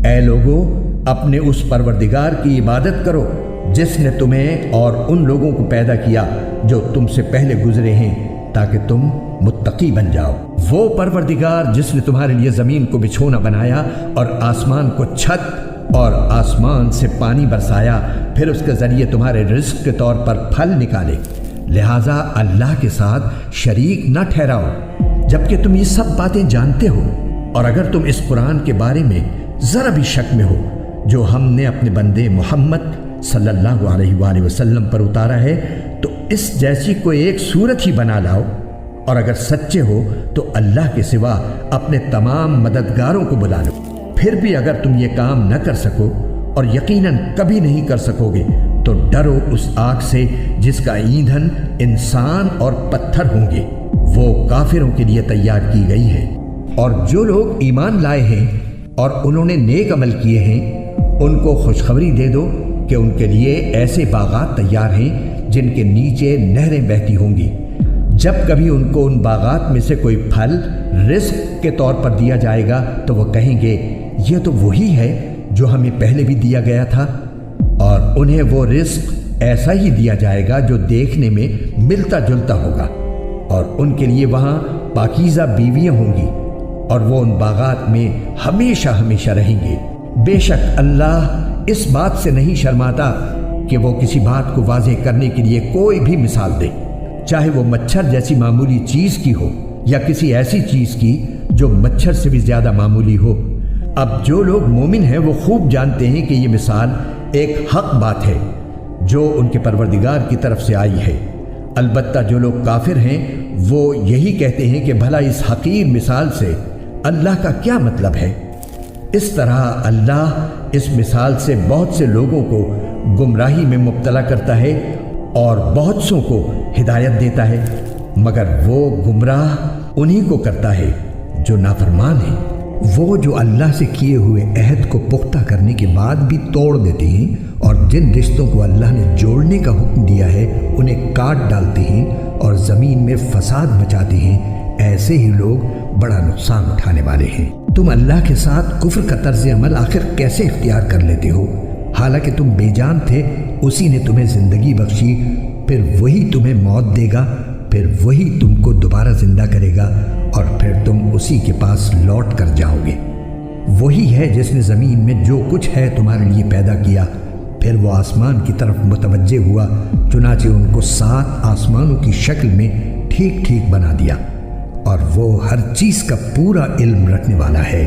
اے لوگو، اپنے اس پروردگار کی عبادت کرو جس نے تمہیں اور ان لوگوں کو پیدا کیا جو تم سے پہلے گزرے ہیں تاکہ تم متقی بن جاؤ۔ وہ پروردگار جس نے تمہارے لیے زمین کو بچھونا بنایا اور آسمان کو چھت اور آسمان سے پانی برسایا، پھر اس کے ذریعے تمہارے رزق کے طور پر پھل نکالے، لہٰذا اللہ کے ساتھ شریک نہ ٹھہراؤ جبکہ تم یہ سب باتیں جانتے ہو۔ اور اگر تم اس قرآن کے بارے میں ذرا بھی شک میں ہو جو ہم نے اپنے بندے محمد صلی اللہ علیہ وآلہ وسلم پر اتارا ہے، تو اس جیسی کوئی ایک صورت ہی بنا لاؤ، اور اگر سچے ہو تو اللہ کے سوا اپنے تمام مددگاروں کو بلا لو۔ پھر بھی اگر تم یہ کام نہ کر سکو، اور یقیناً کبھی نہیں کر سکو گے، تو ڈرو اس آگ سے جس کا ایندھن انسان اور پتھر ہوں گے، وہ کافروں کے لیے تیار کی گئی ہے۔ اور جو لوگ ایمان لائے ہیں اور انہوں نے نیک عمل کیے ہیں، ان کو خوشخبری دے دو کہ ان کے لیے ایسے باغات تیار ہیں جن کے نیچے نہریں بہتی ہوں گی۔ جب کبھی ان کو ان باغات میں سے کوئی پھل رزق کے طور پر دیا جائے گا تو وہ کہیں گے یہ تو وہی ہے جو ہمیں پہلے بھی دیا گیا تھا، اور انہیں وہ رزق ایسا ہی دیا جائے گا جو دیکھنے میں ملتا جلتا ہوگا، اور ان کے لیے وہاں پاکیزہ بیویاں ہوں گی، اور وہ ان باغات میں ہمیشہ ہمیشہ رہیں گے۔ بے شک اللہ اس بات سے نہیں شرماتا کہ وہ کسی بات کو واضح کرنے کے لیے کوئی بھی مثال دے، چاہے وہ مچھر جیسی معمولی چیز کی ہو یا کسی ایسی چیز کی جو مچھر سے بھی زیادہ معمولی ہو۔ اب جو لوگ مومن ہیں وہ خوب جانتے ہیں کہ یہ مثال ایک حق بات ہے جو ان کے پروردگار کی طرف سے آئی ہے۔ البتہ جو لوگ کافر ہیں وہ یہی کہتے ہیں کہ بھلا اس حقیر مثال سے اللہ کا کیا مطلب ہے؟ اس طرح اللہ اس مثال سے بہت سے لوگوں کو گمراہی میں مبتلا کرتا ہے اور بہت سوں کو ہدایت دیتا ہے، مگر وہ گمراہ انہی کو کرتا ہے جو نافرمان ہیں۔ وہ جو اللہ سے کیے ہوئے عہد کو پختہ کرنے کے بعد بھی توڑ دیتے ہیں، اور جن رشتوں کو اللہ نے جوڑنے کا حکم دیا ہے انہیں کاٹ ڈالتے ہیں اور زمین میں فساد مچاتے ہیں، ایسے ہی لوگ بڑا نقصان اٹھانے والے ہیں۔ تم اللہ کے ساتھ کفر کا طرز عمل آخر کیسے اختیار کر لیتے ہو؟ حالانکہ تم بے جان تھے، اسی نے تمہیں زندگی بخشی، پھر وہی تمہیں موت دے گا، پھر وہی تم کو دوبارہ زندہ کرے گا، اور پھر تم اسی کے پاس لوٹ کر جاؤ گے۔ وہی ہے جس نے زمین میں جو کچھ ہے تمہارے لیے پیدا کیا، پھر وہ آسمان کی طرف متوجہ ہوا، چنانچہ ان کو 7 آسمانوں کی شکل میں ٹھیک ٹھیک بنا دیا، اور وہ ہر چیز کا پورا علم رکھنے والا ہے۔